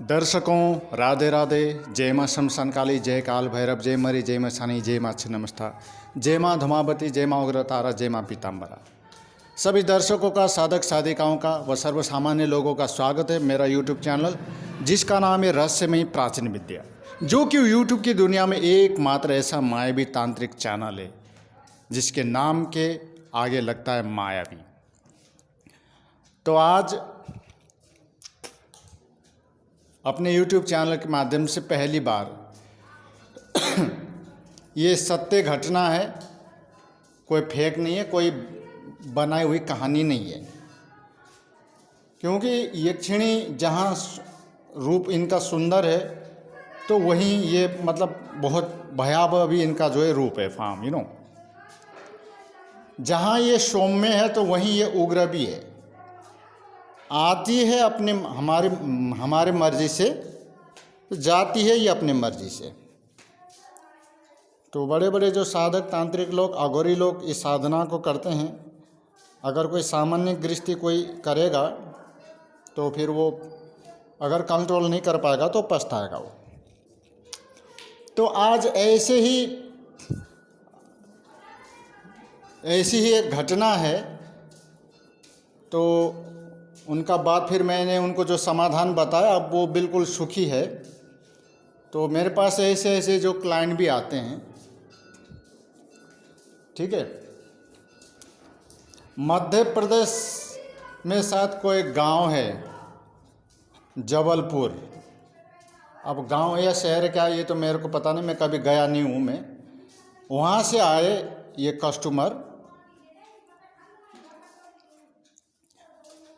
दर्शकों राधे राधे। जय माँ शमशान काली, जय काल भैरव, जय मरी, जय माँ सानी, जय माँ छिन्नमस्ता, जय माँ धमावती, जय माँ उग्रतारा, जय माँ पीताम्बरा। सभी दर्शकों का, साधक साधिकाओं का व सर्वसामान्य लोगों का स्वागत है मेरा यूट्यूब चैनल, जिसका नाम है रहस्यमयी प्राचीन विद्या, जो कि यूट्यूब की दुनिया में एकमात्र ऐसा मायावी तांत्रिक चैनल है जिसके नाम के आगे लगता है मायावी। तो आज अपने YouTube चैनल के माध्यम से पहली बार ये सत्य घटना है, कोई फेक नहीं है, कोई बनाई हुई कहानी नहीं है। क्योंकि यक्षिणी जहाँ रूप इनका सुंदर है तो वहीं ये मतलब बहुत भयावह भी इनका जो है रूप है फॉर्म जहाँ ये सौम्य है तो वहीं ये उग्र भी है। आती है अपने हमारे मर्जी से, तो जाती है ये अपने मर्जी से। तो बड़े बड़े जो साधक तांत्रिक लोग, अघोरी लोग इस साधना को करते हैं। अगर कोई सामान्य गृहस्थी कोई करेगा तो फिर वो अगर कंट्रोल नहीं कर पाएगा तो पछताएगा वो। तो आज ऐसी ही एक घटना है। तो उनका बात फिर मैंने उनको जो समाधान बताया, अब वो बिल्कुल सुखी है। तो मेरे पास ऐसे ऐसे जो क्लाइंट भी आते हैं, ठीक है। मध्य प्रदेश में शायद कोई गांव है जबलपुर। अब गांव या शहर क्या ये तो मेरे को पता नहीं, मैं कभी गया नहीं हूँ। मैं वहाँ से आए ये कस्टमर।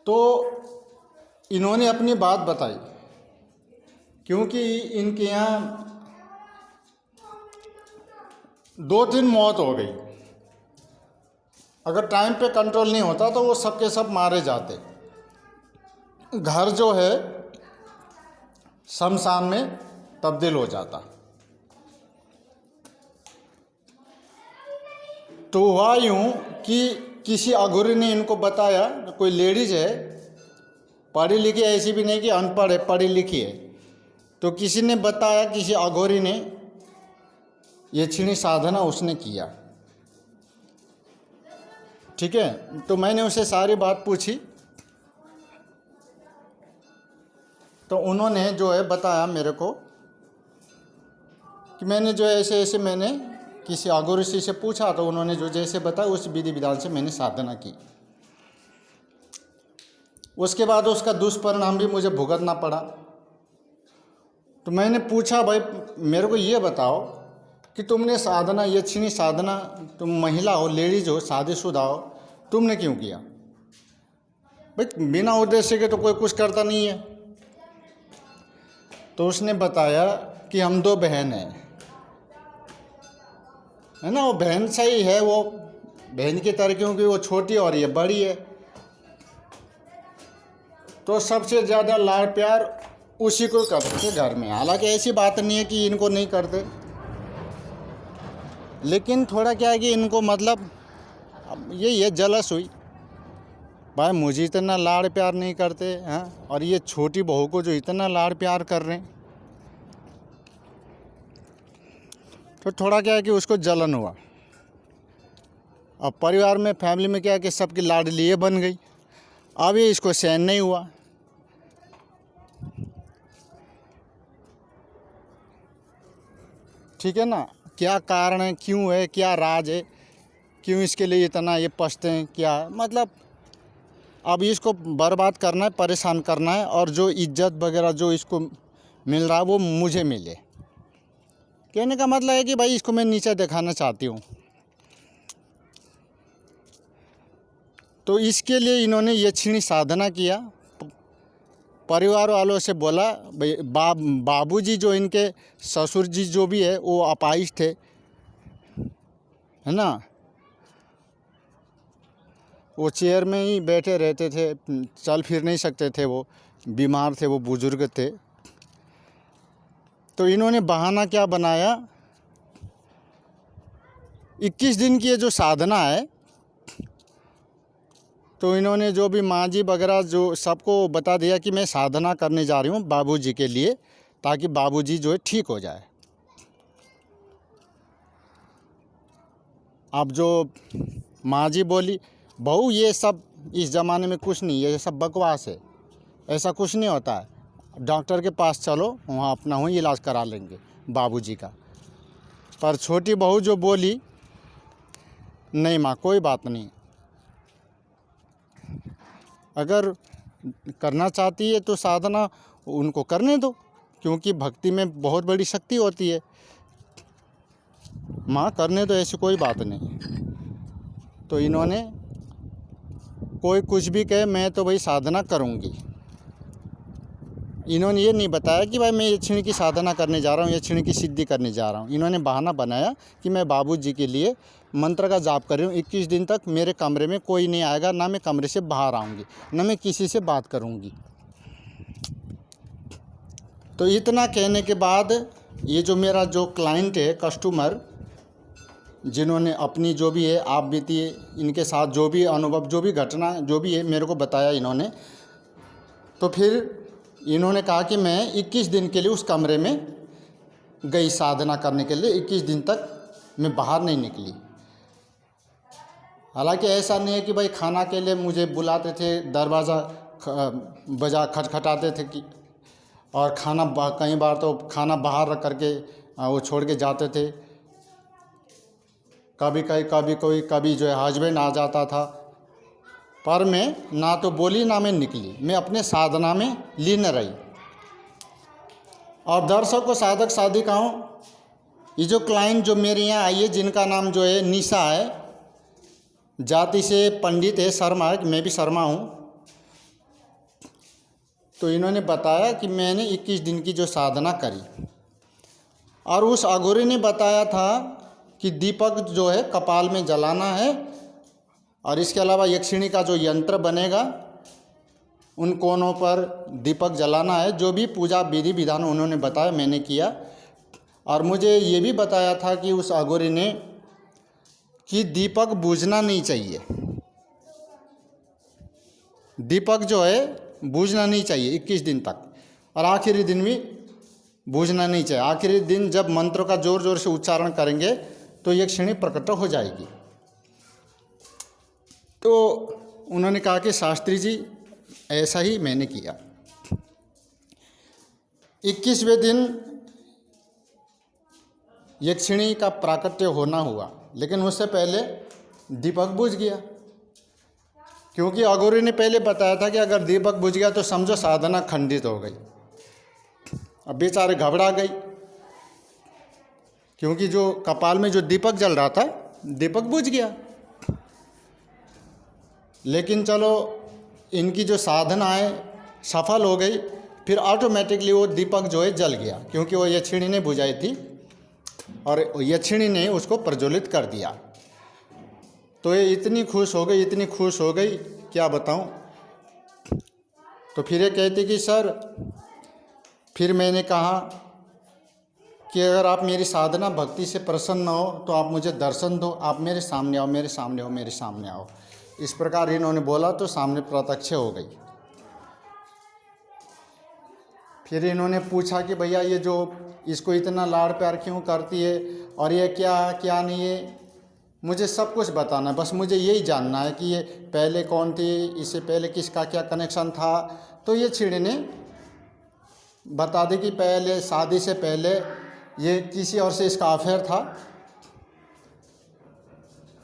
तो इन्होंने अपनी बात बताई, क्योंकि इनके यहाँ 2-3 मौत हो गई। अगर टाइम पे कंट्रोल नहीं होता तो वो सब के सब मारे जाते। घर जो है शमशान में तब्दील हो जाता। तो हुआ यूँ कि किसी अघोरी ने इनको बताया, कोई लेडीज है, पढ़ी लिखी, ऐसी भी नहीं कि अनपढ़ है, पढ़ी लिखी है। तो किसी ने बताया, किसी अघोरी ने, ये छिणी साधना उसने किया, ठीक है। तो मैंने उसे सारी बात पूछी। तो उन्होंने जो है बताया मेरे को कि मैंने जो ऐसे ऐसे मैंने किसी अघोरी से पूछा, तो उन्होंने जो जैसे बताया उस विधि विधान से मैंने साधना की। उसके बाद उसका दुष्परिणाम भी मुझे भुगतना पड़ा। तो मैंने पूछा, भाई मेरे को ये बताओ कि तुमने साधना, यक्षिणी साधना, तुम महिला हो, लेडीज हो, शादीशुदा हो, तुमने क्यों किया? भाई बिना उद्देश्य के तो कोई कुछ करता नहीं है। तो उसने बताया कि हम 2 बहन हैं, है ना। वो बहन सही है, वो बहन की तरह, क्योंकि वो छोटी और ये बड़ी है। तो सबसे ज़्यादा लाड़ प्यार उसी को करते थे घर में। हालांकि ऐसी बात नहीं है कि इनको नहीं करते, लेकिन थोड़ा क्या है कि इनको मतलब यही है, जलस हुई। भाई मुझे इतना लाड़ प्यार नहीं करते हैं, और ये छोटी बहू को जो इतना लाड़ प्यार कर रहे हैं, तो थोड़ा क्या है कि उसको जलन हुआ। अब परिवार में, फैमिली में क्या है कि सबकी लाडली बन गई। अब ये इसको सहन नहीं हुआ। ठीक है ना। क्या कारण है, क्यों है, क्या राज है, क्यों इसके लिए इतना ये पछते हैं, क्या मतलब। अब इसको बर्बाद करना है, परेशान करना है, और जो इज्जत वगैरह जो इसको मिल रहा है वो मुझे मिले। कहने का मतलब है कि भाई इसको मैं नीचे दिखाना चाहती हूँ। तो इसके लिए इन्होंने यक्षिणी साधना किया। परिवार वालों से बोला, भाई बाबूजी जो इनके ससुर जी जो भी है वो अपाहिज थे, है ना। वो चेयर में ही बैठे रहते थे, चल फिर नहीं सकते थे, वो बीमार थे, वो बुजुर्ग थे। तो इन्होंने बहाना क्या बनाया, 21 दिन की ये जो साधना है तो इन्होंने जो भी माँ जी वगैरह जो सबको बता दिया कि मैं साधना करने जा रही हूँ बाबूजी के लिए, ताकि बाबूजी जो है ठीक हो जाए। अब जो माँ जी बोली, बहू ये सब इस ज़माने में कुछ नहीं है, ये सब बकवास है, ऐसा कुछ नहीं होता है, डॉक्टर के पास चलो, वहाँ अपना वहीं इलाज करा लेंगे बाबूजी का। पर छोटी बहू जो बोली, नहीं माँ कोई बात नहीं, अगर करना चाहती है तो साधना उनको करने दो, क्योंकि भक्ति में बहुत बड़ी शक्ति होती है। माँ करने दो, ऐसी कोई बात नहीं। तो इन्होंने कोई कुछ भी कहे, मैं तो भाई साधना करूँगी। इन्होंने ये नहीं बताया कि भाई मैं यक्षिणी की साधना करने जा रहा हूँ, यक्षिणी की सिद्धि करने जा रहा हूँ। इन्होंने बहाना बनाया कि मैं बाबूजी के लिए मंत्र का जाप कर रही हूँ, 21 दिन तक मेरे कमरे में कोई नहीं आएगा, ना मैं कमरे से बाहर आऊँगी, ना मैं किसी से बात करूँगी। तो इतना कहने के बाद ये जो मेरा जो क्लाइंट है, कस्टमर, जिन्होंने अपनी जो भी है आप बीती इनके साथ जो भी अनुभव, जो भी घटना जो भी है मेरे को बताया इन्होंने, तो फिर इन्होंने कहा कि मैं 21 दिन के लिए उस कमरे में गई साधना करने के लिए। 21 दिन तक मैं बाहर नहीं निकली। हालांकि ऐसा नहीं है कि भाई खाना के लिए मुझे बुलाते थे, दरवाज़ा बजा खटखटाते थे कि, और खाना कई बार तो खाना बाहर रख करके वो छोड़ के जाते थे। कभी जो है हस्बैंड आ जाता था, पर मैं ना तो बोली ना मैं निकली, मैं अपने साधना में लीन रही। और दर्शकों, साधक साधिकाओं, ये जो क्लाइंट जो मेरे यहाँ आई है, जिनका नाम जो है निशा है, जाति से पंडित है, शर्मा है, मैं भी शर्मा हूँ। तो इन्होंने बताया कि मैंने 21 दिन की जो साधना करी, और उस अघोरी ने बताया था कि दीपक जो है कपाल में जलाना है, और इसके अलावा यक्षिणी का जो यंत्र बनेगा उन कोनों पर दीपक जलाना है। जो भी पूजा विधि विधान उन्होंने बताया, मैंने किया। और मुझे ये भी बताया था कि उस अघोरी ने कि दीपक बुझना नहीं चाहिए, दीपक जो है बुझना नहीं चाहिए 21 दिन तक, और आखिरी दिन भी बुझना नहीं चाहिए। आखिरी दिन जब मंत्रों का जोर जोर से उच्चारण करेंगे तो यक्षिणी प्रकट हो जाएगी। तो उन्होंने कहा कि शास्त्री जी ऐसा ही मैंने किया। 21वें दिन यक्षिणी का प्राकट्य होना हुआ, लेकिन उससे पहले दीपक बुझ गया, क्योंकि अघोरी ने पहले बताया था कि अगर दीपक बुझ गया तो समझो साधना खंडित हो गई। अब बेचारे घबरा गई, क्योंकि जो कपाल में जो दीपक जल रहा था, दीपक बुझ गया। लेकिन चलो, इनकी जो साधना है सफल हो गई, फिर ऑटोमेटिकली वो दीपक जो है जल गया, क्योंकि वो यक्षिणी ने बुझाई थी और यक्षिणी ने उसको प्रज्वलित कर दिया। तो ये इतनी खुश हो गई, इतनी खुश हो गई, क्या बताऊं। तो फिर ये कहती कि सर, फिर मैंने कहा कि अगर आप मेरी साधना भक्ति से प्रसन्न हो तो आप मुझे दर्शन दो, आप मेरे सामने आओ, मेरे सामने आओ, मेरे सामने आओ। इस प्रकार इन्होंने बोला तो सामने प्रत्यक्ष हो गई। फिर इन्होंने पूछा कि भैया ये जो इसको इतना लाड़ प्यार क्यों करती है, और ये क्या क्या नहीं है, मुझे सब कुछ बताना है, बस मुझे यही जानना है कि ये पहले कौन थी, इससे पहले किसका क्या कनेक्शन था। तो ये छिड़ी ने बता दी कि पहले शादी से पहले ये किसी और से इसका अफेयर था,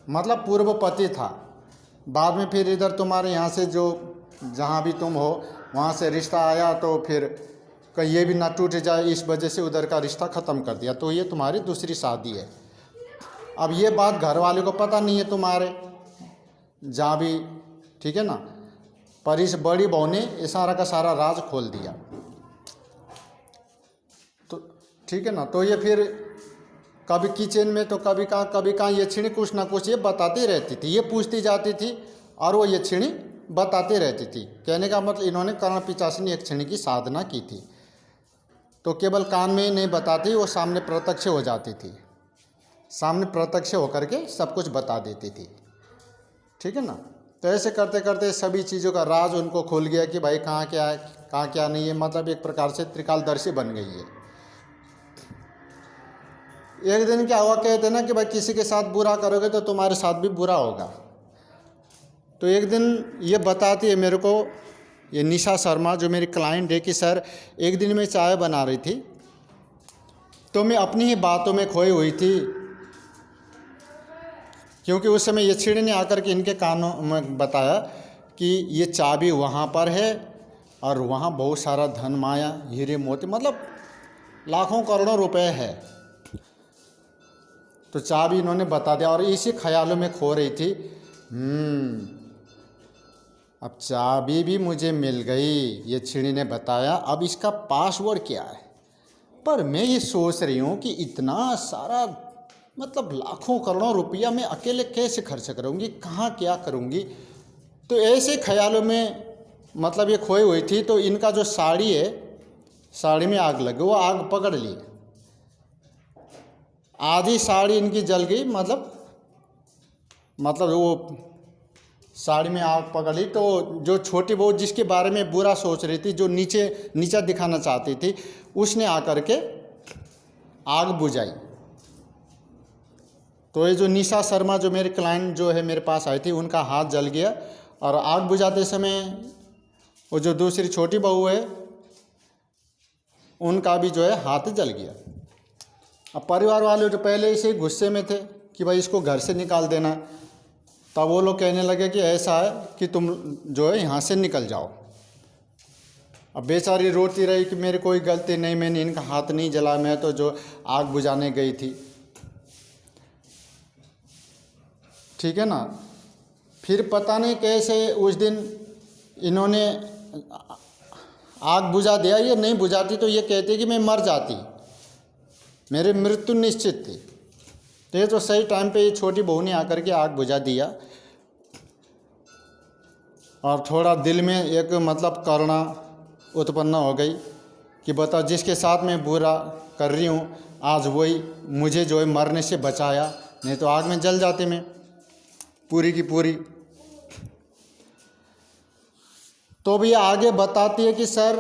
मतलब पूर्व पति था। बाद में फिर इधर तुम्हारे यहाँ से जो जहाँ भी तुम हो वहाँ से रिश्ता आया, तो फिर कहीं ये भी ना टूट जाए, इस वजह से उधर का रिश्ता ख़त्म कर दिया। तो ये तुम्हारी दूसरी शादी है। अब ये बात घर वाले को पता नहीं है तुम्हारे, जहाँ भी, ठीक है ना। पर इस बड़ी बहू ने ये सारा का सारा राज खोल दिया। तो ठीक है ना। तो ये फिर कभी किचन में तो कभी कहाँ यक्षिणी कुछ ना कुछ ये बताती रहती थी, ये पूछती जाती थी और वो यक्षिणी बताती रहती थी। कहने का मतलब इन्होंने कर्ण पिशाचिनी यक्षिणी की साधना की थी। तो केवल कान में ही नहीं बताती, वो सामने प्रत्यक्ष हो जाती थी, सामने प्रत्यक्ष होकर के सब कुछ बता देती थी, ठीक है ना। तो ऐसे करते करते सभी चीज़ों का राज उनको खुल गया कि भाई कहाँ क्या है, कहाँ क्या नहीं है। मतलब एक प्रकार से त्रिकालदर्शी बन गई है। एक दिन क्या हुआ, कहते ना कि भाई किसी के साथ बुरा करोगे तो तुम्हारे साथ भी बुरा होगा। तो एक दिन ये बताती है मेरे को, ये निशा शर्मा जो मेरी क्लाइंट है, कि सर एक दिन मैं चाय बना रही थी तो मैं अपनी ही बातों में खोई हुई थी, क्योंकि उस समय ये छिड़ी ने आकर के इनके कानों में बताया कि ये चाबी वहाँ पर है और वहाँ बहुत सारा धन माया हीरे मोती, मतलब लाखों करोड़ों रुपए है। तो चाबी इन्होंने बता दिया और इसी ख्यालों में खो रही थी। अब चाबी भी मुझे मिल गई, ये छिड़ी ने बताया, अब इसका पासवर्ड क्या है। पर मैं ये सोच रही हूँ कि इतना सारा मतलब लाखों करोड़ों रुपया मैं अकेले कैसे खर्च करूँगी, कहाँ क्या करूँगी। तो ऐसे ख्यालों में मतलब ये खोई हुई थी। तो इनका जो साड़ी है, साड़ी में आग लगी, वो आग पकड़ ली, आधी साड़ी इनकी जल गई। मतलब वो साड़ी में आग पकड़ ली। तो जो छोटी बहू जिसके बारे में बुरा सोच रही थी, जो नीचा दिखाना चाहती थी, उसने आकर के आग बुझाई। तो ये जो निशा शर्मा जो मेरे क्लाइंट जो है मेरे पास आई थी, उनका हाथ जल गया और आग बुझाते समय वो जो दूसरी छोटी बहू है उनका भी जो है हाथ जल गया। अब परिवार वाले तो पहले ही से गुस्से में थे कि भाई इसको घर से निकाल देना। तब वो लोग कहने लगे कि ऐसा है कि तुम जो है यहाँ से निकल जाओ। अब बेचारी रोती रही कि मेरी कोई गलती नहीं, मैंने इनका हाथ नहीं जला, मैं तो जो आग बुझाने गई थी। ठीक है ना। फिर पता नहीं कैसे उस दिन इन्होंने आग बुझा दिया। ये नहीं बुझाती तो ये कहती कि मैं मर जाती, मेरी मृत्यु निश्चित थी। तो ये तो सही टाइम पे ये छोटी बहू ने आकर के आग बुझा दिया। और थोड़ा दिल में एक मतलब करुणा उत्पन्न हो गई कि बताओ, जिसके साथ मैं बुरा कर रही हूँ आज वही मुझे जो है मरने से बचाया, नहीं तो आग में जल जाती मैं पूरी की पूरी। तो भी आगे बताती है कि सर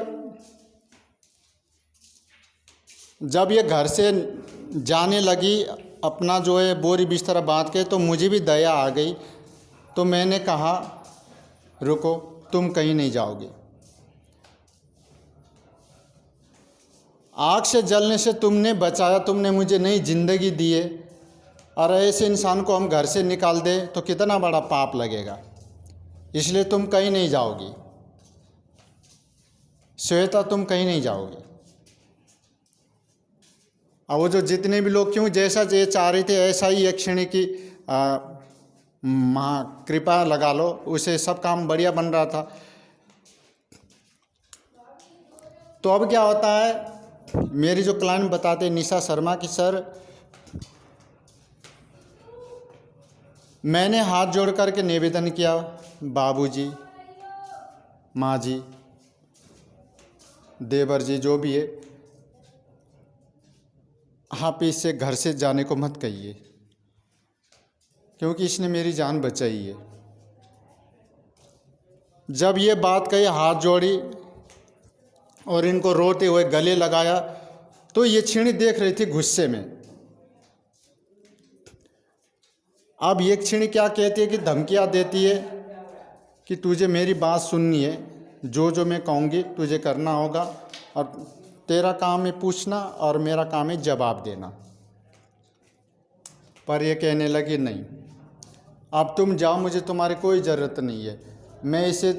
जब ये घर से जाने लगी अपना जो है बोरी बिस्तर बांध के, तो मुझे भी दया आ गई। तो मैंने कहा रुको, तुम कहीं नहीं जाओगे, आग से जलने से तुमने बचाया, तुमने मुझे नई जिंदगी दी है, और ऐसे इंसान को हम घर से निकाल दें तो कितना बड़ा पाप लगेगा, इसलिए तुम कहीं नहीं जाओगी श्वेता, तुम कहीं नहीं जाओगी। अब वो जो जितने भी लोग क्यों जैसा ये चाह रहे थे ऐसा ही एक क्षण की महा कृपा लगा लो, उसे सब काम बढ़िया बन रहा था। तो अब क्या होता है, मेरी जो क्लाइंट बताते निशा शर्मा की सर मैंने हाथ जोड़ करके निवेदन किया, बाबूजी, माँ जी, देवर जी, जो भी है, आप इससे घर से जाने को मत कहिए, क्योंकि इसने मेरी जान बचाई है। जब ये बात कही, हाथ जोड़ी और इनको रोते हुए गले लगाया, तो ये छीणी देख रही थी गुस्से में। अब ये छीणी क्या कहती है कि धमकियाँ देती है कि तुझे मेरी बात सुननी है, जो जो मैं कहूँगी तुझे करना होगा, और तेरा काम है पूछना और मेरा काम है जवाब देना। पर ये कहने लगी नहीं, अब तुम जाओ, मुझे तुम्हारी कोई ज़रूरत नहीं है, मैं इसे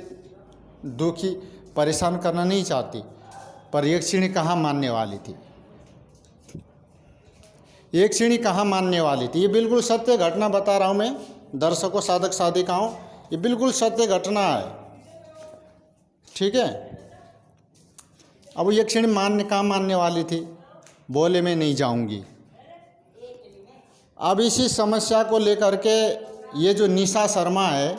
दुखी परेशान करना नहीं चाहती। पर एक क्षणी कहाँ मानने वाली थी, एक क्षणी कहाँ मानने वाली थी। ये बिल्कुल सत्य घटना बता रहा हूँ मैं दर्शकों, साधक साधिकाओं, ये बिल्कुल सत्य घटना है। ठीक है। अब ये क्षण कहाँ मानने वाली थी, बोले मैं नहीं जाऊंगी। अब इसी समस्या को लेकर के ये जो निशा शर्मा है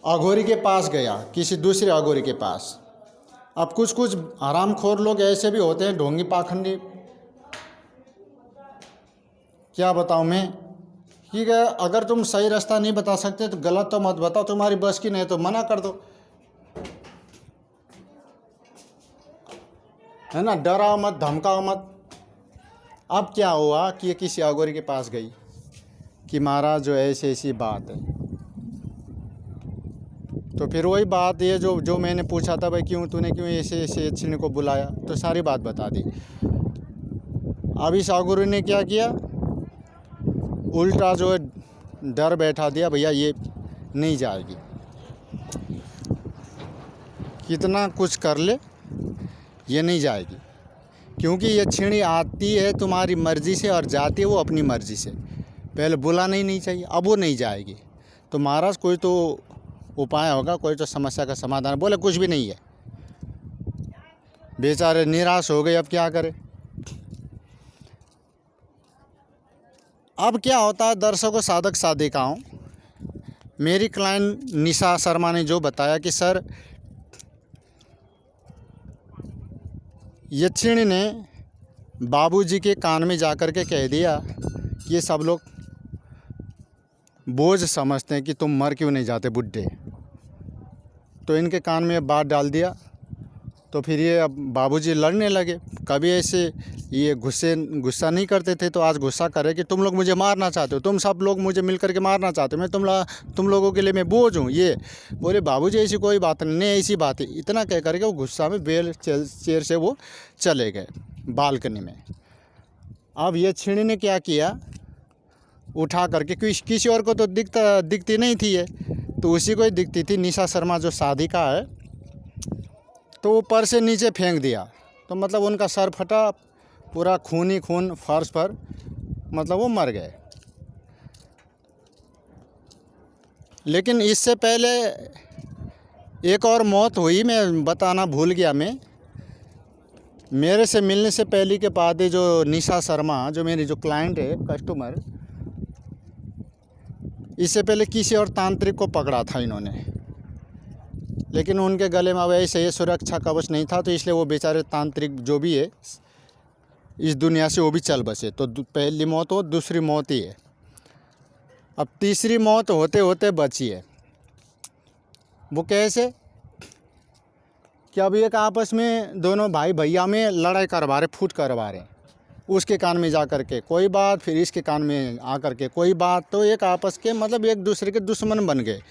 अघोरी के पास गया, किसी दूसरे अघोरी के पास। अब कुछ हरामखोर लोग ऐसे भी होते हैं, ढोंगी पाखंडी, क्या बताऊं मैं, ठीक है, अगर तुम सही रास्ता नहीं बता सकते तो गलत तो मत बताओ, तुम्हारी बस की नहीं तो मना कर दो, है ना। डराओ मत, धमकाओ मत। अब क्या हुआ कि ये किसी अघोरी के पास गई कि महाराज जो ऐसी ऐसी बात है। तो फिर वही बात ये जो जो मैंने पूछा था, भाई तूने क्यों ऐसे ऐसे यक्षिणी को बुलाया, तो सारी बात बता दी। अब इस अघोरी ने क्या किया, उल्टा जो है डर बैठा दिया, भैया ये नहीं जाएगी, कितना कुछ कर ले ये नहीं जाएगी, क्योंकि ये यक्षिणी आती है तुम्हारी मर्ज़ी से और जाती है वो अपनी मर्ज़ी से। पहले बुलाना ही नहीं चाहिए, अब वो नहीं जाएगी। तो महाराज कोई तो उपाय होगा, कोई तो समस्या का समाधान। बोले कुछ भी नहीं है। बेचारे निराश हो गए, अब क्या करें। अब क्या होता है दर्शकों, साधक साधिकाओं, मेरी क्लाइंट निशा शर्मा ने जो बताया कि सर यक्षिणी ने बाबूजी के कान में जाकर के कह दिया, ये सब लोग बोझ समझते हैं कि तुम मर क्यों नहीं जाते बुड्ढे। तो इनके कान में बात डाल दिया। तो फिर ये अब बाबूजी लड़ने लगे। कभी ऐसे ये गुस्सा नहीं करते थे, तो आज गुस्सा करे कि तुम लोग मुझे मारना चाहते हो, तुम सब लोग मुझे मिल करके मारना चाहते हो, मैं तुम लोगों के लिए मैं बोझ हूँ। ये बोले बाबूजी ऐसी कोई बात नहीं, ऐसी बात है। इतना कह करके वो गुस्सा में बेल चेयर से वो चले गए बालकनी में। अब ये यक्षिणी ने क्या किया, उठा करके किसी और को तो दिखती नहीं थी ये, तो उसी को ही दिखती थी, निशा शर्मा जो साधिका है, तो ऊपर से नीचे फेंक दिया। तो मतलब उनका सर फटा, पूरा खून ही खून फर्श पर, मतलब वो मर गए। लेकिन इससे पहले एक और मौत हुई, मैं बताना भूल गया। मेरे से मिलने से पहले के बाद जो निशा शर्मा जो मेरी जो क्लाइंट है, कस्टमर, इससे पहले किसी और तांत्रिक को पकड़ा था इन्होंने, लेकिन उनके गले में अब ऐसे ये सुरक्षा कवच नहीं था, तो इसलिए वो बेचारे तांत्रिक जो भी है इस दुनिया से वो भी चल बसे। तो पहली मौत हो, दूसरी मौत ही है। अब तीसरी मौत होते होते बची है। वो कैसे कि अब एक आपस में दोनों भाई भैया में लड़ाई करवा रहे, फूट करवा रहे, उसके कान में जा कर के कोई बात, फिर इसके कान में आ कर के कोई बात। तो एक आपस के मतलब एक दूसरे के दुश्मन बन गए,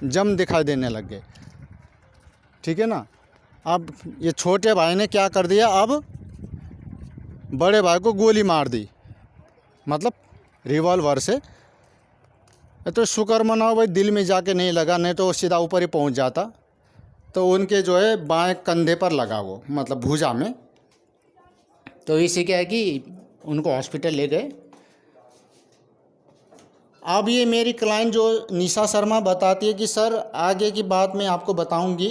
जम दिखाई देने लग गए, ठीक है ना। अब ये छोटे भाई ने क्या कर दिया, अब बड़े भाई को गोली मार दी, मतलब रिवॉल्वर से। तो शुक्र मनाओ भाई दिल में जाके नहीं लगा, नहीं तो सीधा ऊपर ही पहुंच जाता। तो उनके जो है बाएं कंधे पर लगा, वो मतलब भुजा में। तो इसी क्या है कि उनको हॉस्पिटल ले गए। अब ये मेरी क्लाइंट जो निशा शर्मा बताती है कि सर आगे की बात मैं आपको बताऊंगी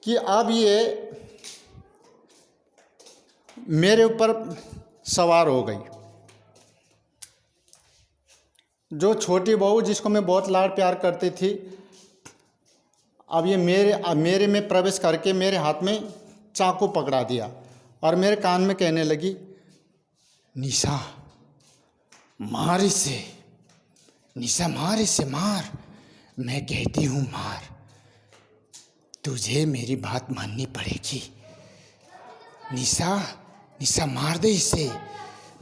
कि अब ये मेरे ऊपर सवार हो गई। जो छोटी बहू जिसको मैं बहुत लाड प्यार करती थी, अब ये मेरे में प्रवेश करके मेरे हाथ में चाकू पकड़ा दिया और मेरे कान में कहने लगी, निशा मार इसे, निशा मार इसे, मार, मैं कहती हूँ मार, तुझे मेरी बात माननी पड़ेगी। निशा निशा मार दे इसे,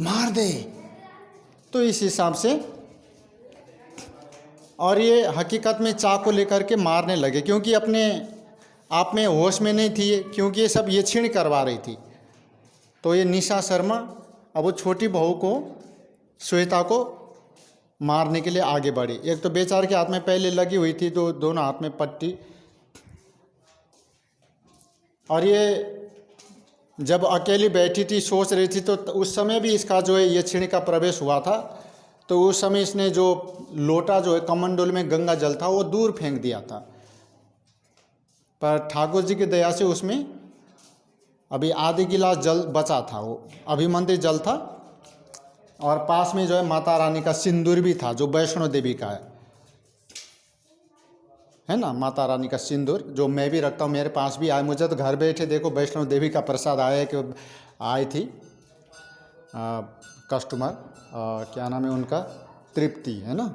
मार दे। तो इस हिसाब से, और ये हकीकत में चाकू लेकर के मारने लगे, क्योंकि अपने आप में होश में नहीं थी, क्योंकि ये सब यक्षिणी करवा रही थी। तो ये निशा शर्मा अब वो छोटी बहू को, श्वेता को मारने के लिए आगे बढ़ी। एक तो बेचारे के हाथ में पहले लगी हुई थी, तो दोनों हाथ में पट्टी। और ये जब अकेली बैठी थी, सोच रही थी, तो उस समय भी इसका जो है यक्षिणी का प्रवेश हुआ था। तो उस समय इसने जो लोटा जो है कमंडल में गंगा जल था वो दूर फेंक दिया था, पर ठाकुर जी की दया से उसमें अभी आधी गिलास जल बचा था, वो अभिमंत्रित जल था। और पास में जो है माता रानी का सिंदूर भी था, जो वैष्णो देवी का है ना, माता रानी का सिंदूर, जो मैं भी रखता हूँ, मेरे पास भी आए। मुझे तो घर बैठे देखो वैष्णो देवी का प्रसाद आया कि आई थी। कस्टमर, क्या नाम है उनका, तृप्ति, है ना।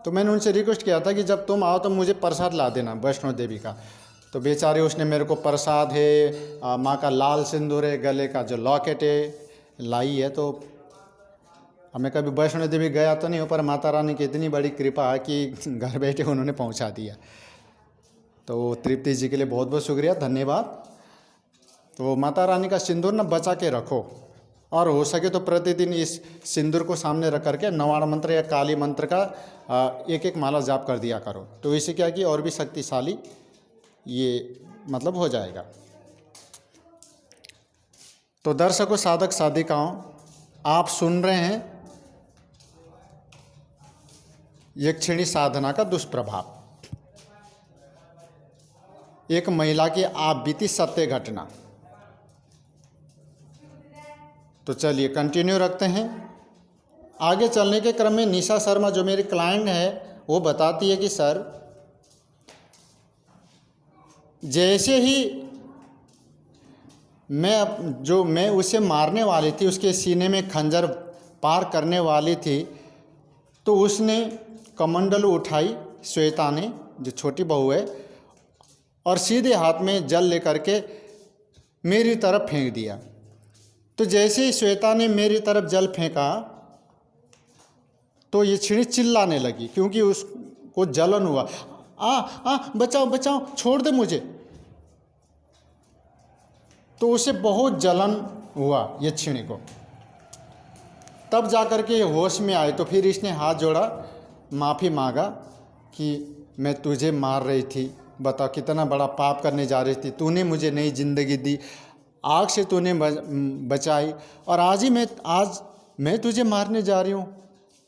तो मैंने उनसे रिक्वेस्ट किया था कि जब तुम आओ तो मुझे प्रसाद ला देना वैष्णो देवी का। तो बेचारे उसने मेरे को प्रसाद है, माँ का लाल सिंदूर है, गले का जो लॉकेट है लाई है। तो हमें कभी वैष्णो देवी गया तो नहीं हो, पर माता रानी की इतनी बड़ी कृपा है कि घर बैठे उन्होंने पहुंचा दिया। तो तृप्ति जी के लिए बहुत बहुत शुक्रिया, धन्यवाद। तो माता रानी का सिंदूर ना बचा के रखो, और हो सके तो प्रतिदिन इस सिंदूर को सामने रख करके नवाण मंत्र या काली मंत्र का एक एक माला जाप कर दिया करो। तो इससे क्या कि और भी शक्तिशाली ये मतलब हो जाएगा। तो दर्शकों, साधक साधिकाओं, आप सुन रहे हैं यक्षिणी साधना का दुष्प्रभाव, एक महिला की आप बीती सत्य घटना। तो चलिए कंटिन्यू रखते हैं। आगे चलने के क्रम में निशा शर्मा जो मेरी क्लाइंट है वो बताती है कि सर, जैसे ही मैं उसे मारने वाली थी, उसके सीने में खंजर पार करने वाली थी, तो उसने कमंडलू उठाई, श्वेता ने, जो छोटी बहू है, और सीधे हाथ में जल लेकर के मेरी तरफ फेंक दिया। तो जैसे ही श्वेता ने मेरी तरफ जल फेंका तो ये छिड़ी चिल्लाने लगी, क्योंकि उसको जलन हुआ। बचाओ बचाओ, छोड़ दे मुझे। तो उसे बहुत जलन हुआ ये छिणी को। तब जाकर के होश में आए, तो फिर इसने हाथ जोड़ा, माफ़ी मांगा कि मैं तुझे मार रही थी, बता कितना बड़ा पाप करने जा रही थी, तूने मुझे नई ज़िंदगी दी, आग से तूने बचाई, और आज मैं तुझे मारने जा रही हूँ।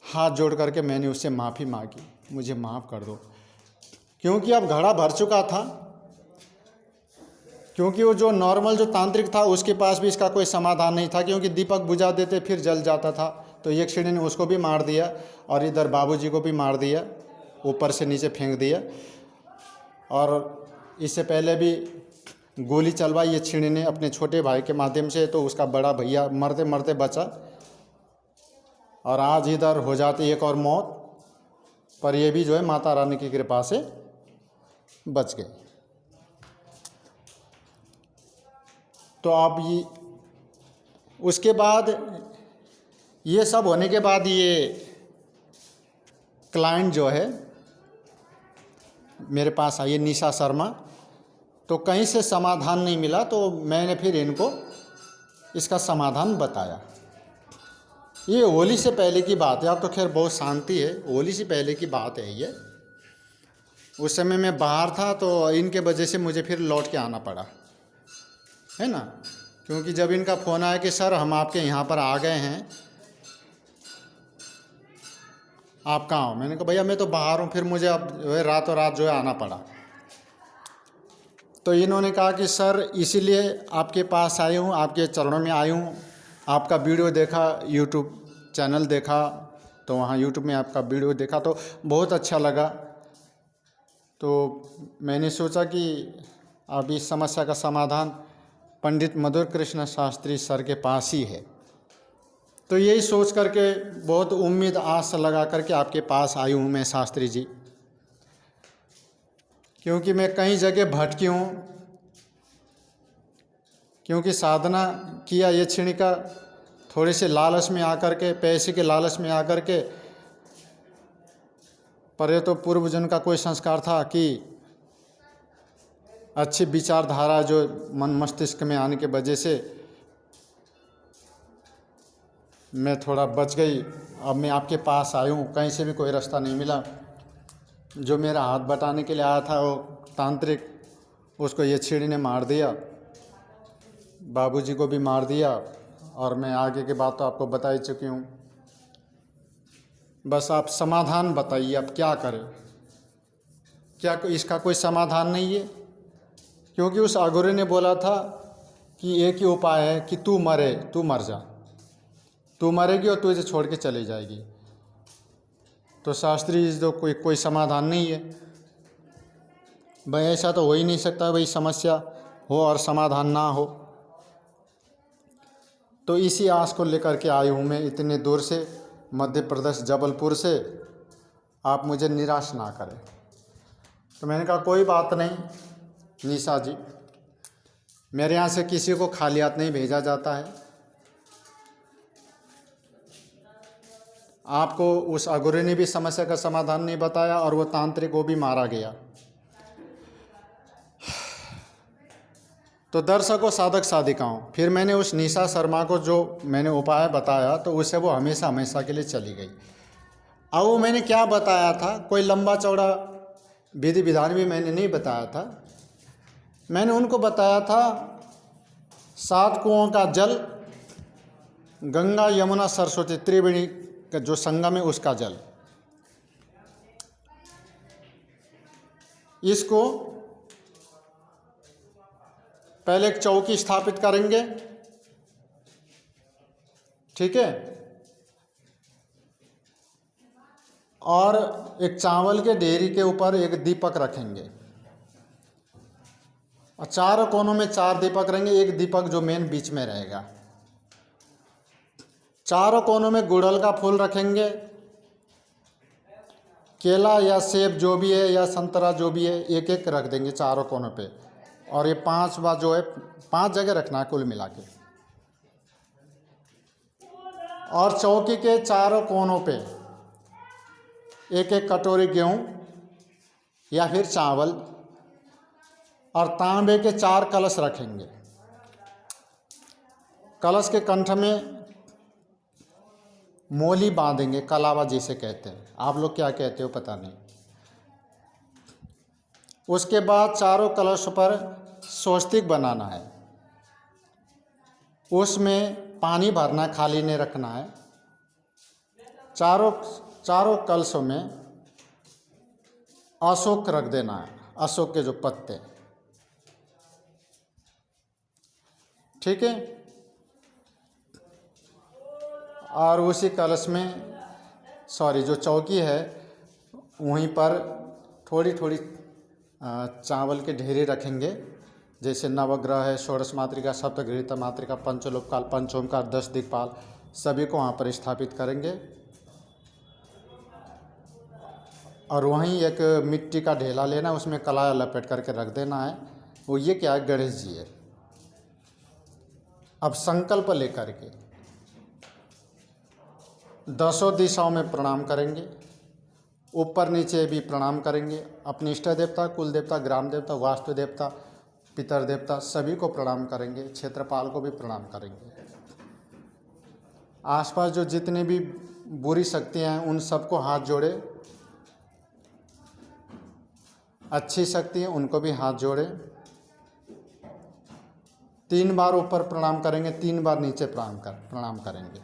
हाथ जोड़ करके मैंने उससे माफ़ी मांगी, मुझे माफ़ कर दो, क्योंकि अब घड़ा भर चुका था। क्योंकि वो जो नॉर्मल जो तांत्रिक था उसके पास भी इसका कोई समाधान नहीं था, क्योंकि दीपक बुझा देते फिर जल जाता था। तो यक्षिणी ने उसको भी मार दिया, और इधर बाबूजी को भी मार दिया, ऊपर से नीचे फेंक दिया। और इससे पहले भी गोली चलवाई यक्षिणी ने अपने छोटे भाई के माध्यम से, तो उसका बड़ा भैया मरते मरते बचा, और आज इधर हो जाती एक और मौत, पर ये भी जो है माता रानी की कृपा से बच गए। तो अब ये उसके बाद ये सब होने के बाद ये क्लाइंट जो है मेरे पास आई, निशा शर्मा। तो कहीं से समाधान नहीं मिला, तो मैंने फिर इनको इसका समाधान बताया। ये होली से पहले की बात है, अब तो खैर बहुत शांति है, होली से पहले की बात है ये। उस समय मैं बाहर था, तो इनके वजह से मुझे फिर लौट के आना पड़ा, है ना। क्योंकि जब इनका फ़ोन आया कि सर हम आपके यहाँ पर आ गए हैं, आप कहाँ हो, मैंने कहा भैया मैं तो बाहर हूँ, फिर मुझे अब जो है रातों रात जो है आना पड़ा। तो इन्होंने कहा कि सर इसीलिए आपके पास आई हूँ, आपके चरणों में आई हूँ, आपका वीडियो देखा, यूट्यूब चैनल देखा, तो वहाँ यूट्यूब में आपका वीडियो देखा तो बहुत अच्छा लगा। तो मैंने सोचा कि अब इस समस्या का समाधान पंडित मधुर कृष्ण शास्त्री सर के पास ही है। तो यही सोच करके बहुत उम्मीद आस लगा करके आपके पास आई हूँ मैं शास्त्री जी, क्योंकि मैं कई जगह भटकी हूँ। क्योंकि साधना किया ये क्षणी का थोड़े से लालच में आकर के, पैसे के लालच में आकर के, पर ये तो पूर्व जन्म का कोई संस्कार था कि अच्छी विचारधारा जो मन मस्तिष्क में आने के वजह से मैं थोड़ा बच गई। अब मैं आपके पास आई हूँ, कहीं से भी कोई रास्ता नहीं मिला। जो मेरा हाथ बटाने के लिए आया था वो तांत्रिक, उसको ये छीड़ी ने मार दिया, बाबूजी को भी मार दिया, और मैं आगे की बात तो आपको बता ही चुकी हूँ। बस आप समाधान बताइए, अब क्या करें, क्या इसका कोई समाधान नहीं है? क्योंकि उस अघोरी ने बोला था कि एक ही उपाय है कि तू मर जा, तू मरेगी और तुझे छोड़ के चली जाएगी। तो शास्त्री जी तो कोई समाधान नहीं है भाई, ऐसा तो हो ही नहीं सकता भाई समस्या हो और समाधान ना हो। तो इसी आस को लेकर के आई हूँ मैं इतने दूर से, मध्य प्रदेश जबलपुर से। आप मुझे निराश ना करें। तो मैंने कहा कोई बात नहीं निशा जी, मेरे यहाँ से किसी को खाली हाथ नहीं भेजा जाता है। आपको उस अघोरी ने भी समस्या का समाधान नहीं बताया और वो तांत्रिक को भी मारा गया। तो दर्शकों, साधक साधिकाओं, फिर मैंने उस निशा शर्मा को जो मैंने उपाय बताया तो उससे वो हमेशा हमेशा के लिए चली गई। अब वो मैंने क्या बताया था, कोई लंबा चौड़ा विधि विधान भी मैंने नहीं बताया था। मैंने उनको बताया था 7 कुओं का जल, गंगा यमुना सरस्वती त्रिवेणी का जो संगम है उसका जल, इसको पहले एक चौकी स्थापित करेंगे, ठीक है, और एक चावल के ढेरी के ऊपर एक दीपक रखेंगे और चारों कोनों में 4 दीपक रहेंगे, एक दीपक जो मेन बीच में रहेगा। चारों कोनों में गुड़हल का फूल रखेंगे, केला या सेब जो भी है या संतरा जो भी है एक एक रख देंगे चारों कोनों पे। और ये 5 बार जो है 5 जगह रखना है कुल मिला के। और चौकी के चारों कोनों पे एक एक कटोरी गेहूं या फिर चावल और तांबे के 4 कलश रखेंगे। कलश के कंठ में मोली बांधेंगे, कलावा जिसे कहते हैं, आप लोग क्या कहते हो पता नहीं। उसके बाद चारों कलश पर स्वस्तिक बनाना है, उसमें पानी भरना, खाली नहीं रखना है। चारों कलशों में अशोक रख देना है, अशोक के जो पत्ते, ठीक है। और उसी कलश में जो चौकी है वहीं पर थोड़ी थोड़ी चावल के ढेरे रखेंगे, जैसे नवग्रह है, षोडश मातृका, सप्तगृहीत मातृका, पंचलोकपाल, पंचोमकार, 10 दिक्पाल, सभी को वहाँ पर स्थापित करेंगे। और वहीं एक मिट्टी का ढेला लेना, उसमें कलाया लपेट करके रख देना है। वो ये क्या है, गणेश जी है। अब संकल्प लेकर के 10 दिशाओं में प्रणाम करेंगे, ऊपर नीचे भी प्रणाम करेंगे। अपने इष्ट देवता, कुल देवता, ग्राम देवता, वास्तु देवता, पितर देवता, सभी को प्रणाम करेंगे। क्षेत्रपाल को भी प्रणाम करेंगे। आसपास जो जितने भी बुरी शक्तियाँ हैं उन सबको हाथ जोड़े, अच्छी शक्ति है उनको भी हाथ जोड़े। 3 बार ऊपर प्रणाम करेंगे, 3 बार नीचे प्रणाम करेंगे।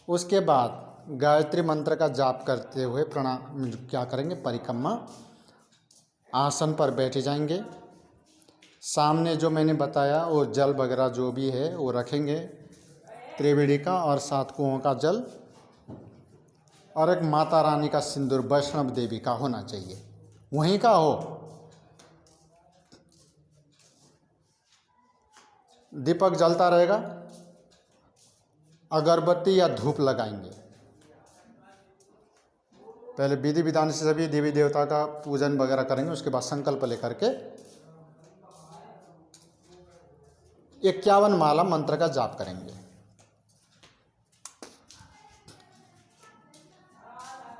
उसके बाद गायत्री मंत्र का जाप करते हुए प्रणाम क्या करेंगे, परिक्रमा आसन पर बैठ जाएंगे। सामने जो मैंने बताया वो जल वगैरह जो भी है वो रखेंगे, त्रिवेणी का और 7 कुओं का जल, और एक माता रानी का सिंदूर वैष्णव देवी का होना चाहिए, वहीं का हो। दीपक जलता रहेगा, अगरबत्ती या धूप लगाएंगे। पहले विधि विधान से सभी देवी देवता का पूजन वगैरह करेंगे। उसके बाद संकल्प लेकर के 51 माला मंत्र का जाप करेंगे,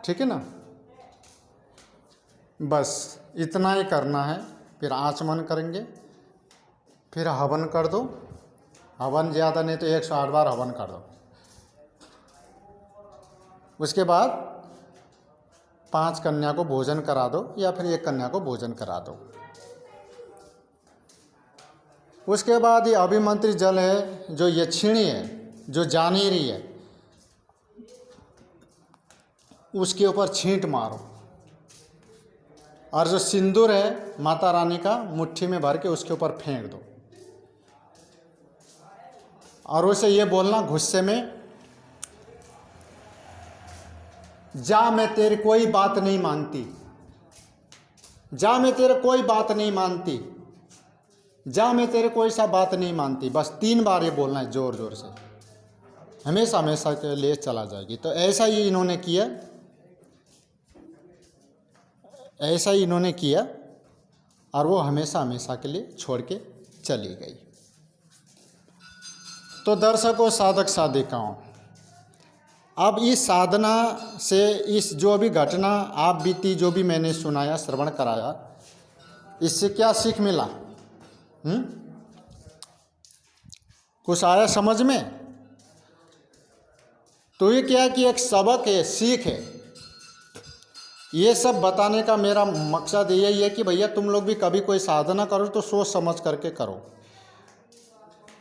ठीक है ना। बस इतना ही करना है। फिर आचमन करेंगे, फिर हवन कर दो। हवन ज़्यादा नहीं तो 108 बार हवन कर दो। उसके बाद 5 कन्या को भोजन करा दो या फिर 1 कन्या को भोजन करा दो। उसके बाद ये अभिमंत्रित जल है, जो यक्षिणी है, जो जानेरी है, उसके ऊपर छींट मारो। और जो सिंदूर है माता रानी का, मुट्ठी में भर के उसके ऊपर फेंक दो। और उसे ये बोलना गुस्से में, जा मैं तेरी कोई बात नहीं मानती, जा मैं तेरे कोई बात नहीं मानती। जा मैं तेरे को ऐसा बात नहीं मानती, बस 3 बार ये बोलना है ज़ोर ज़ोर से, हमेशा हमेशा के लिए चला जाएगी। तो ऐसा ही इन्होंने किया, ऐसा ही इन्होंने किया और वो हमेशा हमेशा के लिए छोड़ के चली गई। तो दर्शकों, साधक साधिकाओं, अब इस साधना से इस जो भी घटना आप बीती, जो भी मैंने सुनाया, श्रवण कराया, इससे क्या सीख मिला? कुछ आया समझ में? तो ये क्या है कि एक सबक है, सीख है। ये सब बताने का मेरा मकसद यही है कि भैया तुम लोग भी कभी कोई साधना करो तो सोच समझ करके करो।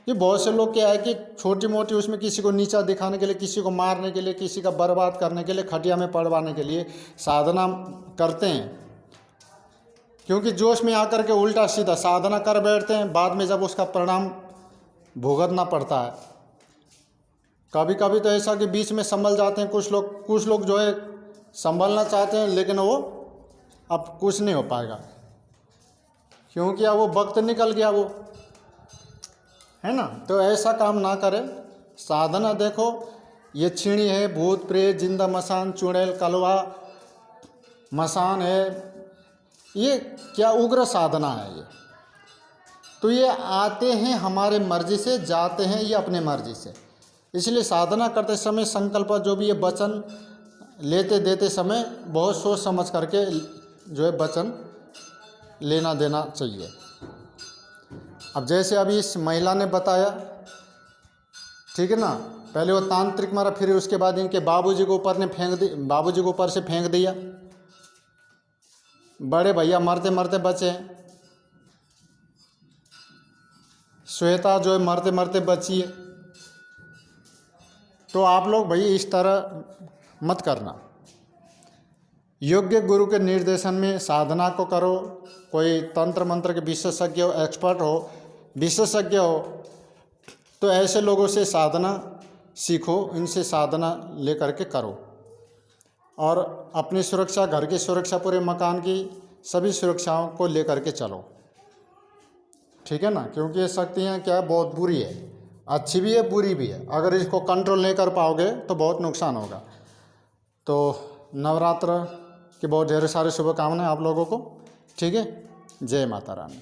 ये बहुत से लोग क्या है कि छोटी मोटी उसमें किसी को नीचा दिखाने के लिए, किसी को मारने के लिए, किसी का बर्बाद करने के लिए, खटिया में पड़वाने के लिए साधना करते हैं, क्योंकि जोश में आकर के उल्टा सीधा साधना कर बैठते हैं, बाद में जब उसका परिणाम भुगतना पड़ता है। कभी कभी तो ऐसा कि बीच में संभल जाते हैं कुछ लोग जो है संभलना चाहते हैं, लेकिन वो अब कुछ नहीं हो पाएगा, क्योंकि अब वो वक्त निकल गया, वो है ना। तो ऐसा काम ना करें। साधना देखो, ये छीणी है, भूत प्रेत, जिंदा मसान, चुड़ैल, कलवा, मसान है, ये क्या उग्र साधना है ये। तो ये आते हैं हमारे मर्जी से, जाते हैं ये अपने मर्जी से। इसलिए साधना करते समय संकल्प, जो भी ये वचन लेते देते समय बहुत सोच समझ करके जो है वचन लेना देना चाहिए। अब जैसे अभी इस महिला ने बताया, ठीक है ना, पहले वो तांत्रिक मारा, फिर उसके बाद इनके बाबूजी के ऊपर ने बाबूजी के ऊपर से फेंक दिया। बड़े भैया मरते मरते बचे, श्वेता जो है मरते मरते बची है। तो आप लोग भाई इस तरह मत करना। योग्य गुरु के निर्देशन में साधना को करो। कोई तंत्र मंत्र के विशेषज्ञ हो, एक्सपर्ट हो, विशेषज्ञ हो, तो ऐसे लोगों से साधना सीखो, इनसे साधना लेकर के करो, और अपनी सुरक्षा, घर की सुरक्षा, पूरे मकान की सभी सुरक्षाओं को लेकर के चलो, ठीक है ना। क्योंकि ये शक्तियाँ क्या है, बहुत बुरी है, अच्छी भी है बुरी भी है। अगर इसको कंट्रोल नहीं कर पाओगे तो बहुत नुकसान होगा। तो नवरात्र की बहुत ढेर सारी शुभकामनाएं आप लोगों को, ठीक है। जय माता रानी।